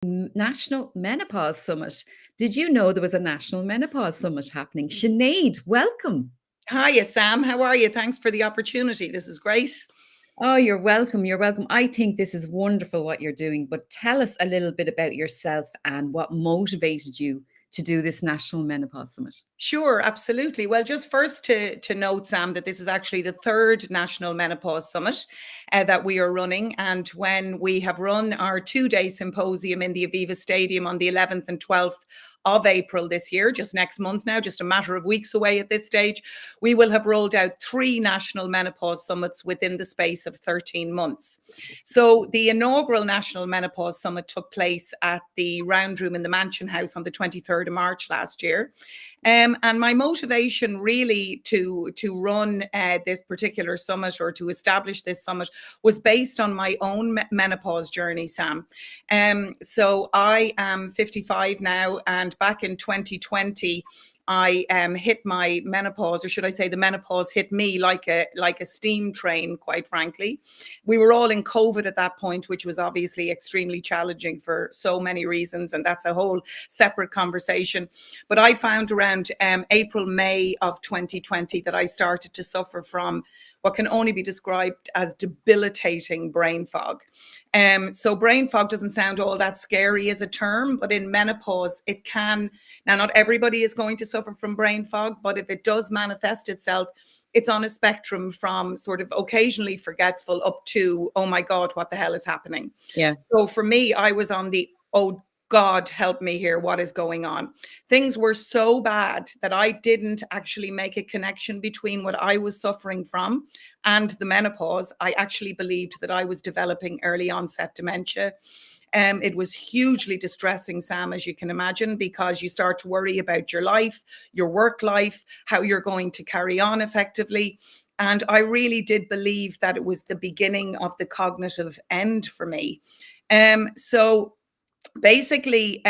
National Menopause Summit. Did you know there was a National Menopause Summit happening? Sinead, welcome. Hiya, Sam. How are you? Thanks for the opportunity. This is great. Oh, you're welcome. You're welcome. I think this is wonderful what you're doing, but tell us a little bit about yourself and what motivated you to do this National Menopause Summit. Sure, absolutely. Well, just first to note, Sam, that this is actually the third National Menopause Summit that we are running. And when we have run our 2-day symposium in the Aviva Stadium on the 11th and 12th of April this year, just next month now, just a matter of weeks away at this stage, we will have rolled out 3 National Menopause Summits within the space of 13 months. So the inaugural National Menopause Summit took place at the Round Room in the Mansion House on the 23rd of March last year. And my motivation really to run this particular summit, or to establish this summit, was based on my own menopause journey, Sam. So I am 55 now, and back in 2020, I hit my menopause, or should I say the menopause hit me like a steam train, quite frankly. We were all in COVID at that point, which was obviously extremely challenging for so many reasons, and that's a whole separate conversation. But I found around April, May of 2020 that I started to suffer from what can only be described as debilitating brain fog. So brain fog doesn't sound all that scary as a term, but in menopause, it can. Now, not everybody is going to suffer from brain fog, but if it does manifest itself, it's on a spectrum from sort of occasionally forgetful up to, oh my God, what the hell is happening? Yeah. So for me, I was on the, oh God, help me here. What is going on? Things were so bad that I didn't actually make a connection between what I was suffering from and the menopause. I actually believed that I was developing early onset dementia. It was hugely distressing, Sam, as you can imagine, because you start to worry about your life, your work life, how you're going to carry on effectively. And I really did believe that it was the beginning of the cognitive end for me. So basically,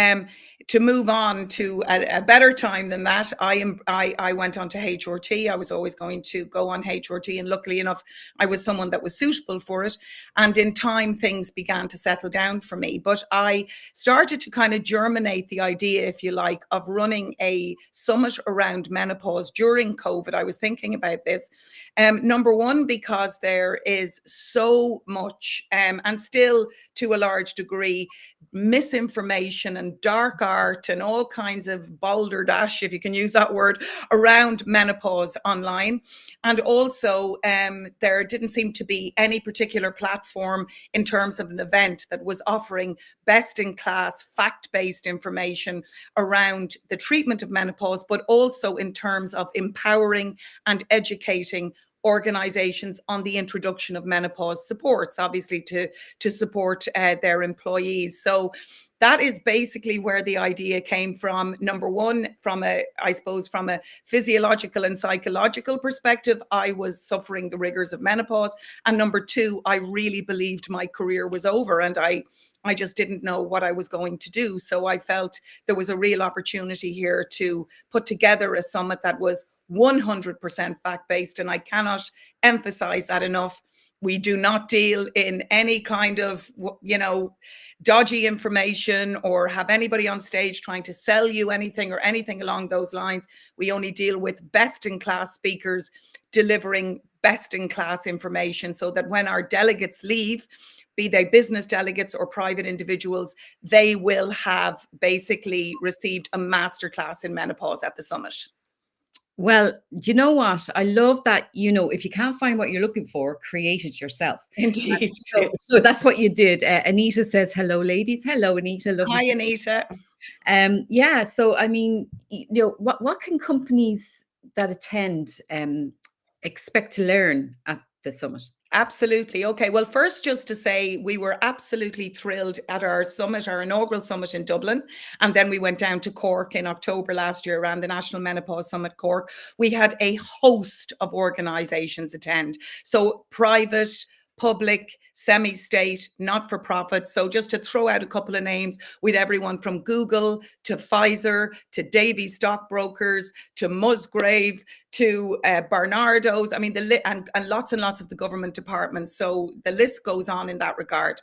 to move on to a better time than that, I went on to HRT. I was always going to go on HRT, and luckily enough, I was someone that was suitable for it. And in time, things began to settle down for me. But I started to kind of germinate the idea, if you like, of running a summit around menopause during COVID. I was thinking about this. Number one, because there is so much, and still to a large degree, misinformation and dark art and all kinds of balderdash, if you can use that word, around menopause online. And also, there didn't seem to be any particular platform in terms of an event that was offering best-in-class, fact-based information around the treatment of menopause, but also in terms of empowering and educating organizations on the introduction of menopause supports, obviously to support their employees. So that is basically where the idea came from. Number one, from a physiological and psychological perspective, I was suffering the rigors of menopause. And number two, I really believed my career was over, and I just didn't know what I was going to do. So I felt there was a real opportunity here to put together a summit that was 100% fact-based. And I cannot emphasize that enough. We do not deal in any kind of, dodgy information or have anybody on stage trying to sell you anything or anything along those lines. We only deal with best-in-class speakers delivering best-in-class information, so that when our delegates leave, be they business delegates or private individuals, they will have basically received a masterclass in menopause at the summit. Well, do you know what? I love that, if you can't find what you're looking for, create it yourself. Indeed. So that's what you did. Anita says, hello, ladies. Hello, Anita. Lovely. Hi, Anita. Yeah. So, I mean, what can companies that attend expect to learn at the summit? Absolutely. Okay. Well, first, just to say, we were absolutely thrilled at our summit, our inaugural summit in Dublin. And then we went down to Cork in October last year around the National Menopause Summit Cork. We had a host of organizations attend. So private, public, semi-state, not-for-profit. So just to throw out a couple of names, we had everyone from Google to Pfizer to Davy Stockbrokers to Musgrave to Barnardo's. I mean, and lots and lots of the government departments. So the list goes on in that regard.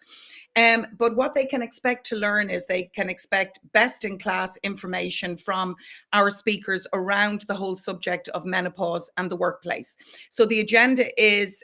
But what they can expect to learn is they can expect best-in-class information from our speakers around the whole subject of menopause and the workplace. So the agenda is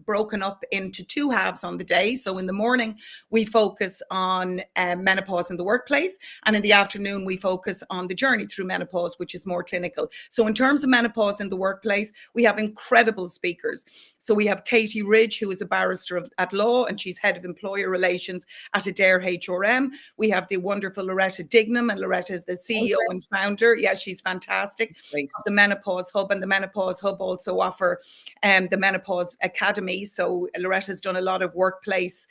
broken up into two halves on the day. So in the morning, we focus on menopause in the workplace, and in the afternoon, we focus on the journey through menopause, which is more clinical. So in terms of menopause in the workplace, we have incredible speakers. So we have Katie Ridge, who is a barrister at law, and she's head of employer relations at Adair HRM. We have the wonderful Loretta Dignam, and Loretta is the CEO and founder. Yeah, she's fantastic. Great. The Menopause Hub, and the Menopause Hub also offer the Menopause Academy. So Loretta's done a lot of workplace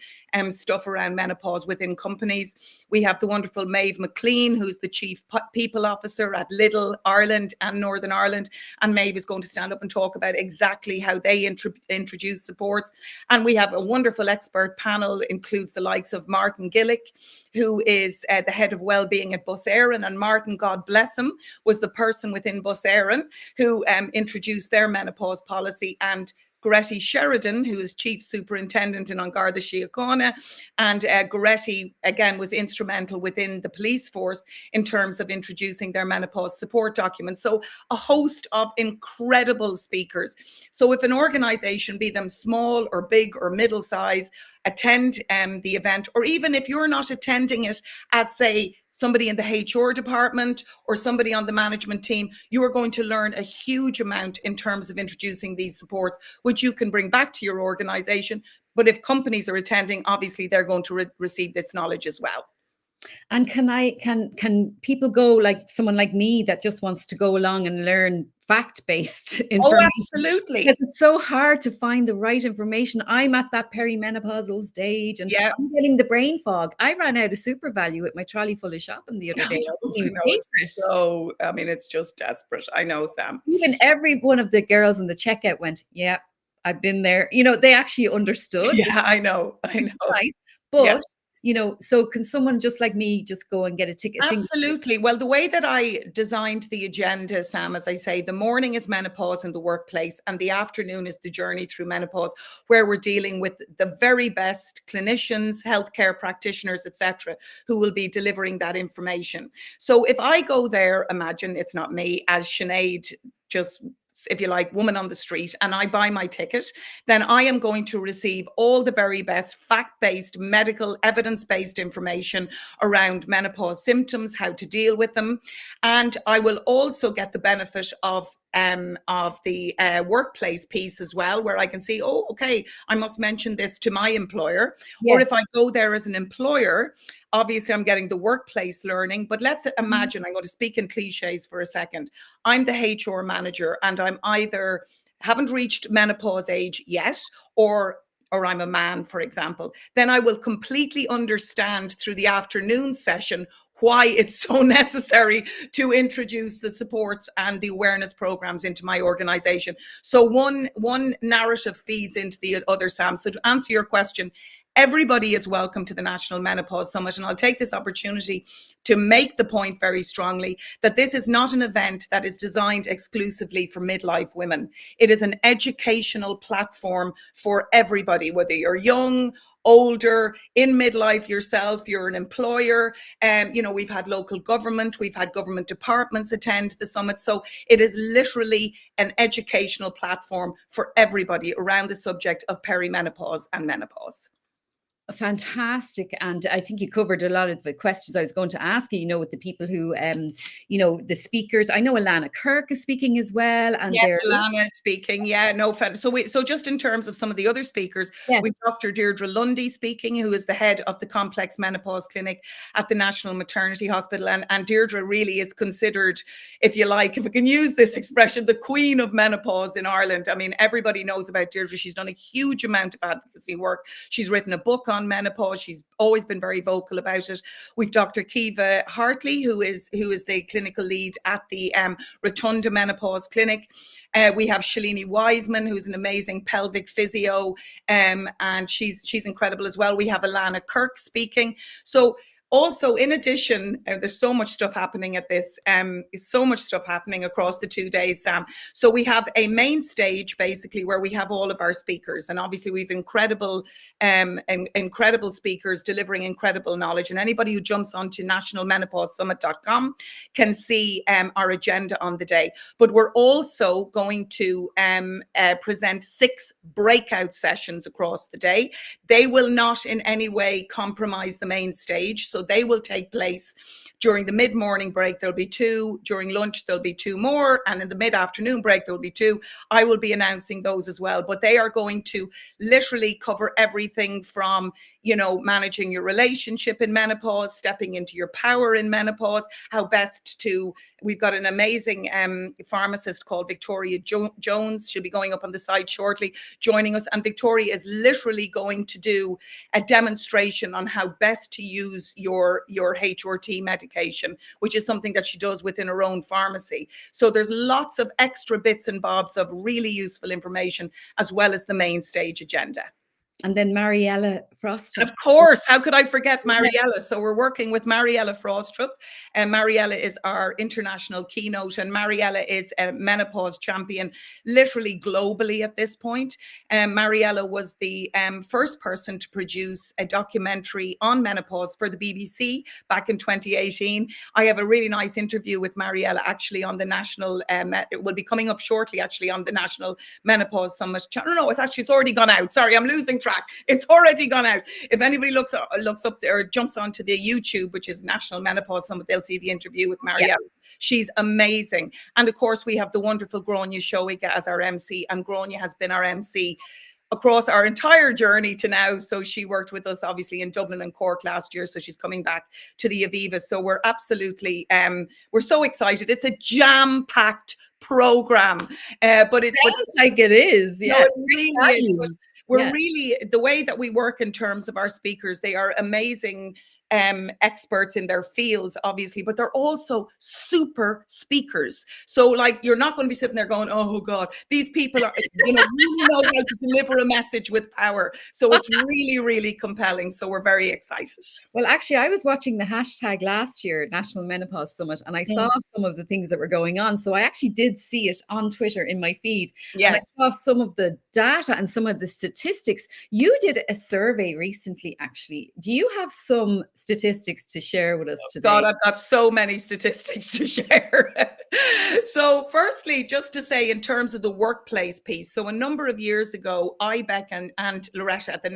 stuff around menopause within companies. We have the wonderful Maeve McLean, who's the Chief People Officer at Lidl Ireland and Northern Ireland. And Maeve is going to stand up and talk about exactly how they introduce supports. And we have a wonderful expert panel, includes the likes of Martin Gillick, who is the head of wellbeing at Bus Éireann. And Martin, God bless him, was the person within Bus Éireann who introduced their menopause policy, and Goretti Sheridan, who is Chief Superintendent in An Garda Síochána. And Goretti, again, was instrumental within the police force in terms of introducing their menopause support document. So a host of incredible speakers. So if an organisation, be them small or big or middle size, attend the event, or even if you're not attending it as, say, somebody in the HR department or somebody on the management team, you are going to learn a huge amount in terms of introducing these supports, which you can bring back to your organization. But if companies are attending, obviously they're going to receive this knowledge as well. And can people go, like someone like me that just wants to go along and learn fact-based information? Oh, absolutely. Because it's so hard to find the right information. I'm at that perimenopausal stage, and I'm getting the brain fog. I ran out of super value with my trolley full of shopping the other day. So, I mean, it's just desperate. I know, Sam. Even every one of the girls in the checkout went, yeah, I've been there. You know, they actually understood. Yeah, I know. Nice. But you know, so can someone just like me just go and get a ticket? Absolutely. Well, the way that I designed the agenda, Sam, as I say, the morning is menopause in the workplace, and the afternoon is the journey through menopause, where we're dealing with the very best clinicians, healthcare practitioners, etc., who will be delivering that information. So if I go there, imagine it's not me, as Sinead, just, if you like, woman on the street, and I buy my ticket, then I am going to receive all the very best fact-based, medical, evidence-based information around menopause symptoms, how to deal with them. And I will also get the benefit of the workplace piece as well, where I can see, oh, okay, I must mention this to my employer. Yes. Or if I go there as an employer, obviously I'm getting the workplace learning. But let's imagine, I'm going to speak in cliches for a second. I'm the HR manager, and I'm either haven't reached menopause age yet, or I'm a man, for example. Then I will completely understand through the afternoon session why it's so necessary to introduce the supports and the awareness programs into my organization. So one narrative feeds into the other, Sam. So to answer your question, everybody is welcome to the National Menopause Summit. And I'll take this opportunity to make the point very strongly that this is not an event that is designed exclusively for midlife women. It is an educational platform for everybody, whether you're young, older, in midlife yourself, you're an employer. You know, we've had local government, we've had government departments attend the summit. So it is literally an educational platform for everybody around the subject of perimenopause and menopause. Fantastic. And I think you covered a lot of the questions I was going to ask you, you know, with the people who, you know, the speakers. I know Alana Kirk is speaking as well. And yes, Alana is speaking. Yeah, no fun. So just in terms of some of the other speakers, we've Dr. Deirdre Lundy speaking, who is the head of the Complex Menopause Clinic at the National Maternity Hospital. And Deirdre really is considered, if you like, if I can use this expression, the queen of menopause in Ireland. I mean, everybody knows about Deirdre. She's done a huge amount of advocacy work. She's written a book on menopause. She's always been very vocal about it. We've Dr. Kiva Hartley, who is the clinical lead at the Rotunda Menopause Clinic. We have Shalini Wiseman, who's an amazing pelvic physio, and she's incredible as well. We have Alana Kirk speaking. So Also, in addition, there's so much stuff happening at this, so much stuff happening across the 2 days, Sam. So we have a main stage, basically, where we have all of our speakers. And obviously, we've incredible speakers delivering incredible knowledge. And anybody who jumps onto nationalmenopausesummit.com can see our agenda on the day. But we're also going to present 6 breakout sessions across the day. They will not in any way compromise the main stage. So they will take place during the mid-morning break. There'll be 2. During lunch, there'll be 2 more. And in the mid-afternoon break, there'll be 2. I will be announcing those as well. But they are going to literally cover everything from, you know, managing your relationship in menopause, stepping into your power in menopause, how best to, we've got an amazing pharmacist called Victoria Jones. She'll be going up on the side shortly, joining us. And Victoria is literally going to do a demonstration on how best to use your HRT medication, which is something that she does within her own pharmacy. So there's lots of extra bits and bobs of really useful information, as well as the main stage agenda. And then Mariella Frostrup. Of course, how could I forget Mariella? So we're working with Mariella Frostrup, and Mariella is our international keynote, and Mariella is a menopause champion, literally globally at this point. Mariella was the first person to produce a documentary on menopause for the BBC back in 2018. I have a really nice interview with Mariella actually on the national, it will be coming up shortly actually on the National Menopause Summit. No, it's already gone out. Sorry, I'm losing track. It's already gone out. If anybody looks up there or jumps onto the YouTube, which is National Menopause Summit, they'll see the interview with Mariella. Yeah. She's amazing. And of course, we have the wonderful Gráinne Seoige as our MC, and Gráinne has been our MC across our entire journey to now. So she worked with us obviously in Dublin and Cork last year. So she's coming back to the Aviva. So we're absolutely, we're so excited. It's a jam-packed program. But it sounds like it is. Yeah, no, it really is. But we're really, the way that we work in terms of our speakers, they are amazing experts in their fields, obviously, but they're also super speakers. So like, you're not going to be sitting there going, oh God, these people are, you know, really know how to deliver a message with power. So it's really, really compelling. So we're very excited. Well, actually, I was watching the hashtag last year, National Menopause Summit, and I saw some of the things that were going on. So I actually did see it on Twitter in my feed. Yes. And I saw some of the data and some of the statistics. You did a survey recently, actually. Do you have some statistics to share with us today? God, I've got so many statistics to share. So firstly, just to say in terms of the workplace piece, so a number of years ago, Beck and Loretta at the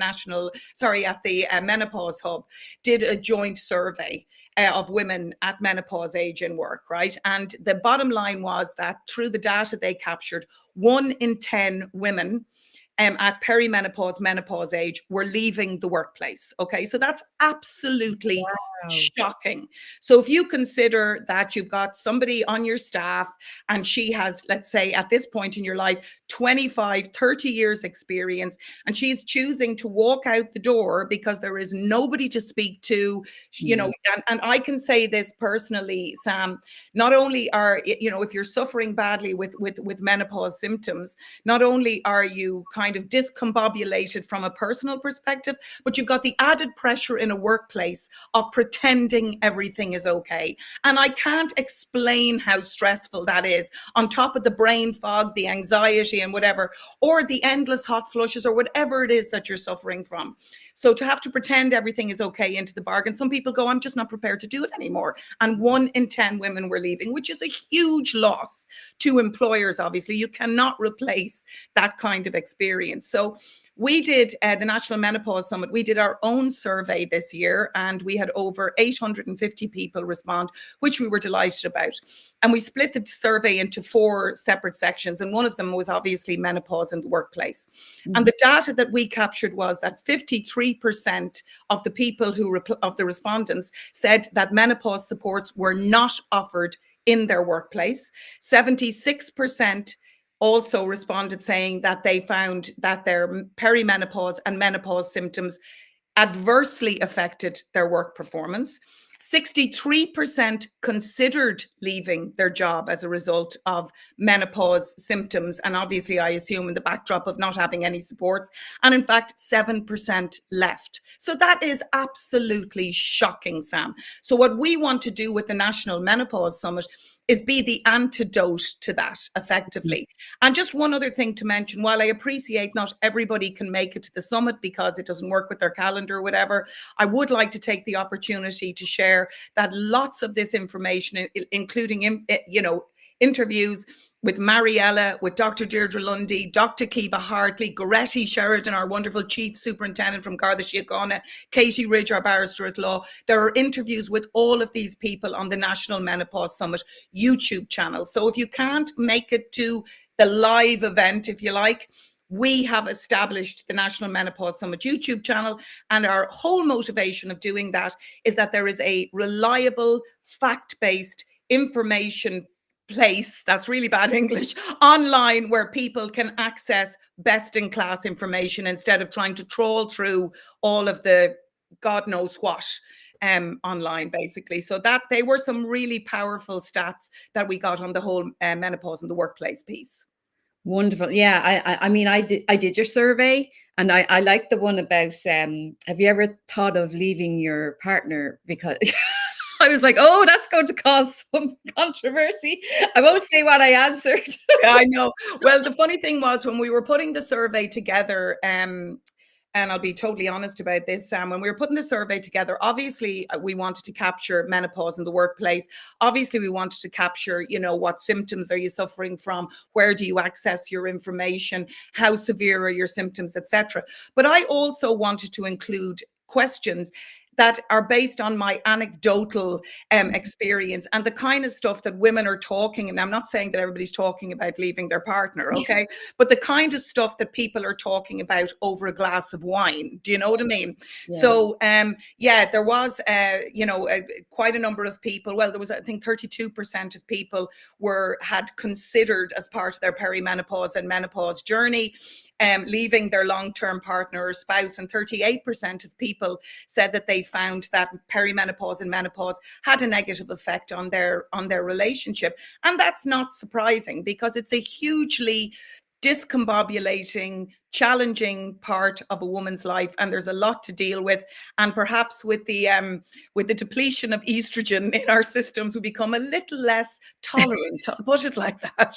Menopause Hub did a joint survey of women at menopause age in work, right? And the bottom line was that through the data they captured, 1 in 10 women at perimenopause, menopause age were leaving the workplace. Okay, so that's absolutely shocking. So if you consider that you've got somebody on your staff and she has, let's say at this point in your life, 25, 30 years experience, and she's choosing to walk out the door because there is nobody to speak to, you know, and I can say this personally, Sam, not only are, you know, if you're suffering badly with menopause symptoms, not only are you kind of discombobulated from a personal perspective, but you've got the added pressure in a workplace of pretending everything is okay. And I can't explain how stressful that is, on top of the brain fog, the anxiety and whatever, or the endless hot flushes or whatever it is that you're suffering from. So to have to pretend everything is okay into the bargain, some people go, I'm just not prepared to do it anymore. And 1 in 10 women were leaving, which is a huge loss to employers. Obviously, you cannot replace that kind of experience. So we did the National Menopause Summit. We did our own survey this year, and we had over 850 people respond, which we were delighted about. And we split the survey into 4 separate sections, and one of them was obviously menopause in the workplace. And the data that we captured was that 53% of the people of the respondents said that menopause supports were not offered in their workplace. 76% also responded saying that they found that their perimenopause and menopause symptoms adversely affected their work performance. 63% considered leaving their job as a result of menopause symptoms. And obviously, I assume in the backdrop of not having any supports. And in fact, 7% left. So that is absolutely shocking, Sam. So what we want to do with the National Menopause Summit is be the antidote to that effectively. And just one other thing to mention, while I appreciate not everybody can make it to the summit because it doesn't work with their calendar or whatever, I would like to take the opportunity to share that lots of this information, including, interviews with Mariella, with Dr. Deirdre Lundy, Dr. Kiva Hartley, Goretti Sheridan, our wonderful chief superintendent from Garda Síochána, Katie Ridge, our barrister at law. There are interviews with all of these people on the National Menopause Summit YouTube channel. So if you can't make it to the live event, if you like, we have established the National Menopause Summit YouTube channel, and our whole motivation of doing that is that there is a reliable, fact-based information place, that's really bad English, online where people can access best-in-class information instead of trying to trawl through all of the God knows what online, basically. So that they were some really powerful stats that we got on the whole menopause in the workplace piece. Wonderful. Yeah, I mean, I did your survey, and I like the one about have you ever thought of leaving your partner? Because I was like, oh, that's going to cause some controversy. I won't say what I answered. Yeah, I know. Well, the funny thing was when we were putting the survey together, and I'll be totally honest about this, Sam, when we were putting the survey together, obviously we wanted to capture menopause in the workplace. Obviously, we wanted to capture, what symptoms are you suffering from? Where do you access your information? How severe are your symptoms, etc. But I also wanted to include questions that are based on my anecdotal experience and the kind of stuff that women are talking. And I'm not saying that everybody's talking about leaving their partner, okay? But the kind of stuff that people are talking about over a glass of wine. Do you know what I mean? Yeah. So, there was, quite a number of people. Well, there was, I think, 32% of people had considered as part of their perimenopause and menopause journey leaving their long-term partner or spouse, and 38% of people said that they found that perimenopause and menopause had a negative effect on their relationship. And that's not surprising because it's a hugely discombobulating, challenging part of a woman's life, and there's a lot to deal with. And perhaps with the depletion of estrogen in our systems, we become a little less tolerant. I'll put it like that.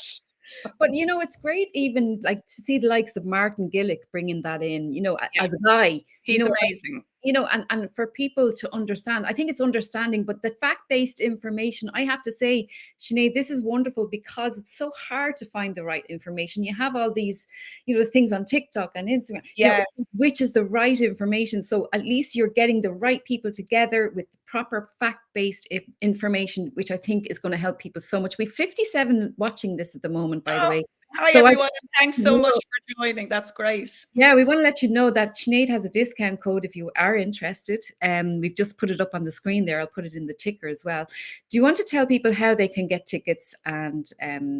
But it's great even like to see the likes of Martin Gillick bringing that in, as a guy. He's amazing. And for people to understand, I think it's understanding, but the fact-based information, I have to say, Sinead, this is wonderful because it's so hard to find the right information. You have all these, those things on TikTok and Instagram, which is the right information. So at least you're getting the right people together with the proper fact-based information, which I think is going to help people so much. We have 57 watching this at the moment, by the way. Hi, everyone, and thanks so much for joining. That's great. Yeah, we want to let you know that Sinead has a discount code if you are interested. We've just put it up on the screen there. I'll put it in the ticker as well. Do you want to tell people how they can get tickets and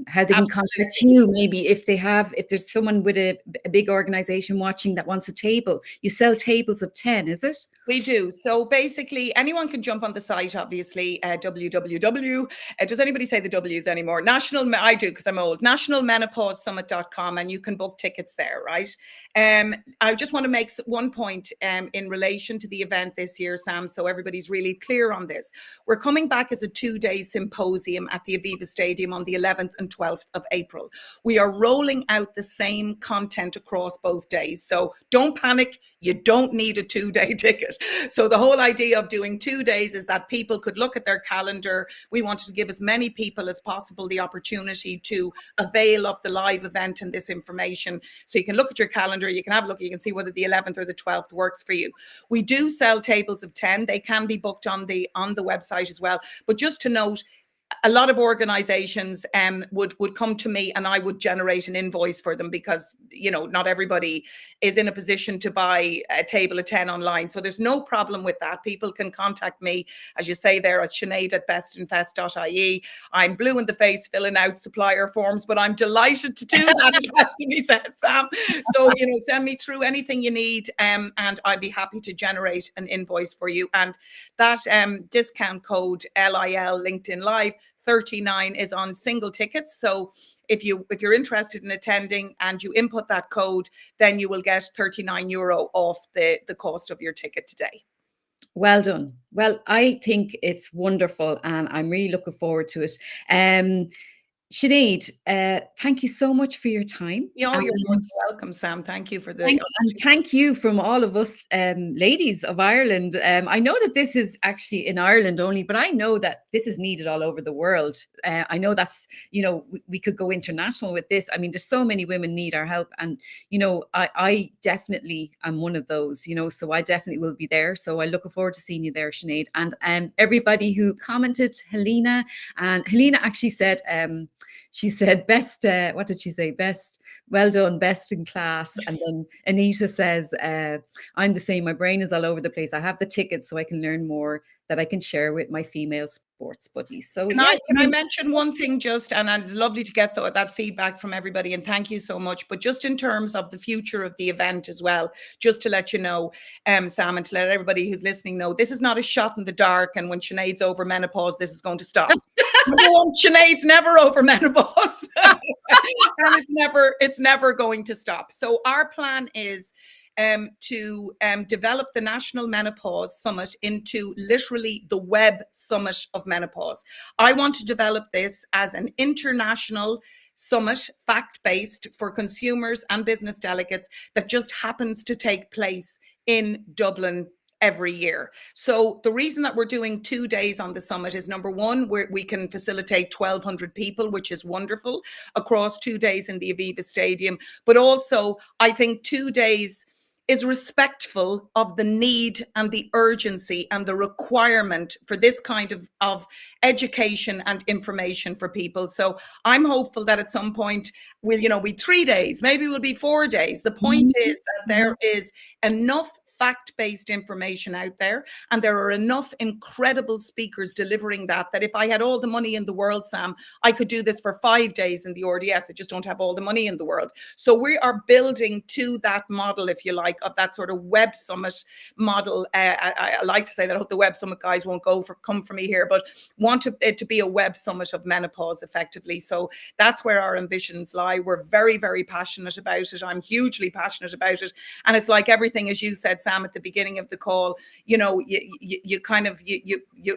how they can contact you? Maybe if there's someone with a big organization watching that wants a table. You sell tables of 10, is it? We do. So basically, anyone can jump on the site, obviously, www. Does anybody say the W's anymore? I do because I'm old. NationalMenopauseSummit.com, and you can book tickets there, right? I just want to make one point in relation to the event this year, Sam, so everybody's really clear on this. We're coming back as a 2-day symposium at the Aviva Stadium on the 11th and 12th of April. We are rolling out the same content across both days. So don't panic. You don't need a 2-day ticket. So the whole idea of doing 2 days is that people could look at their calendar. We wanted to give as many people as possible the opportunity to avail of the live event and this information. So you can look at your calendar, you can have a look, you can see whether the 11th or the 12th works for you. We do sell tables of 10. They can be booked on the website as well. But just to note, a lot of organizations would come to me and I would generate an invoice for them because, you know, not everybody is in a position to buy a table of 10 online. So there's no problem with that. People can contact me, as you say there, at Sinead@bestinvest.ie. I'm blue in the face filling out supplier forms, but I'm delighted to do that, it has to be said, Sam. So, you know, send me through anything you need and I'd be happy to generate an invoice for you. And that discount code LIL LinkedIn Live 39 is on single tickets. So if you're interested in attending and you input that code, then you will get €39 off the cost of your ticket today. Well done. Well, I think it's wonderful and I'm really looking forward to it. Sinead, thank you so much for your time. Oh, you're more than welcome, Sam. Thank you for the and thank you from all of us ladies of Ireland. I know that this is actually in Ireland only, but I know that this is needed all over the world. I know that's, you know, we could go international with this. I mean, there's so many women need our help. And, you know, I definitely am one of those, you know, so I definitely will be there. So I look forward to seeing you there, Sinead. And everybody who commented, Helena, and Helena actually said, she said, best, what did she say? Best, well done, best in class. And then Anita says, I'm the same. My brain is all over the place. I have the tickets so I can learn more that I can share with my female sports buddies. So can I mention one thing just, and it's lovely to get that feedback from everybody, and thank you so much. But just in terms of the future of the event as well, just to let you know, Sam, and to let everybody who's listening know, this is not a shot in the dark. And when Sinead's over menopause, this is going to stop. Sinead's never over menopause, and it's never going to stop. So our plan is to develop the National Menopause Summit into literally the web summit of menopause. I want to develop this as an international summit, fact-based, for consumers and business delegates, that just happens to take place in Dublin every year. So the reason that we're doing 2 days on the summit is, number one, we can facilitate 1,200 people, which is wonderful, across 2 days in the Aviva Stadium. But also, I think 2 days is respectful of the need and the urgency and the requirement for this kind of education and information for people. So I'm hopeful that at some point we'll, you know, be 3 days, maybe we'll be 4 days. The point is that there is enough fact-based information out there, and there are enough incredible speakers delivering that if I had all the money in the world, Sam, I could do this for 5 days in the RDS. I just don't have all the money in the world. So we are building to that model, if you like, of that sort of web summit model. I like to say that I hope the web summit guys won't come for me here, but want it to be a web summit of menopause effectively. So that's where our ambitions lie. We're very, very passionate about it. I'm hugely passionate about it. And it's like everything, as you said, Sam, at the beginning of the call, you know,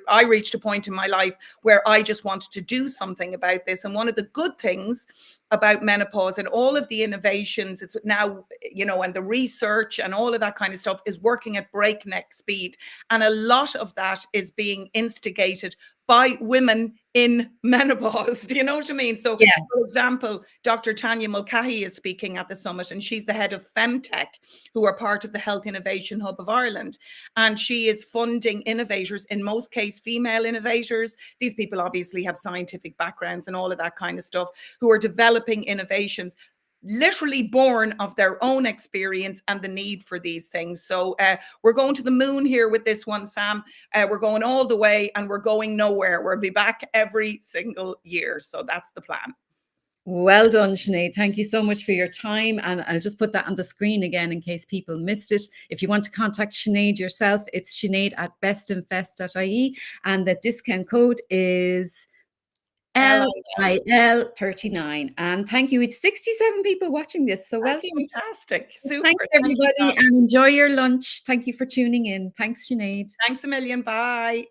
I reached a point in my life where I just wanted to do something about this. And one of the good things about menopause and all of the innovations, it's now, you know, and the research and all of that kind of stuff is working at breakneck speed. And a lot of that is being instigated by women in menopause. Do you know what I mean? So, yes. For example, Dr. Tanya Mulcahy is speaking at the summit, and she's the head of Femtech, who are part of the Health Innovation Hub of Ireland. And she is funding innovators, in most cases, female innovators. These people obviously have scientific backgrounds and all of that kind of stuff, who are developing innovations literally born of their own experience and the need for these things. So we're going to the moon here with this one, Sam. We're going all the way and we're going nowhere. We'll be back every single year. So that's the plan. Well done, Sinead. Thank you so much for your time. And I'll just put that on the screen again in case people missed it. If you want to contact Sinead yourself, it's sinead@bestinvest.ie. And the discount code is LIL 39. And thank you. It's 67 people watching this. So well done. Fantastic. Super. Thanks, everybody. And enjoy your lunch. Thank you for tuning in. Thanks, Sinead. Thanks a million. Bye.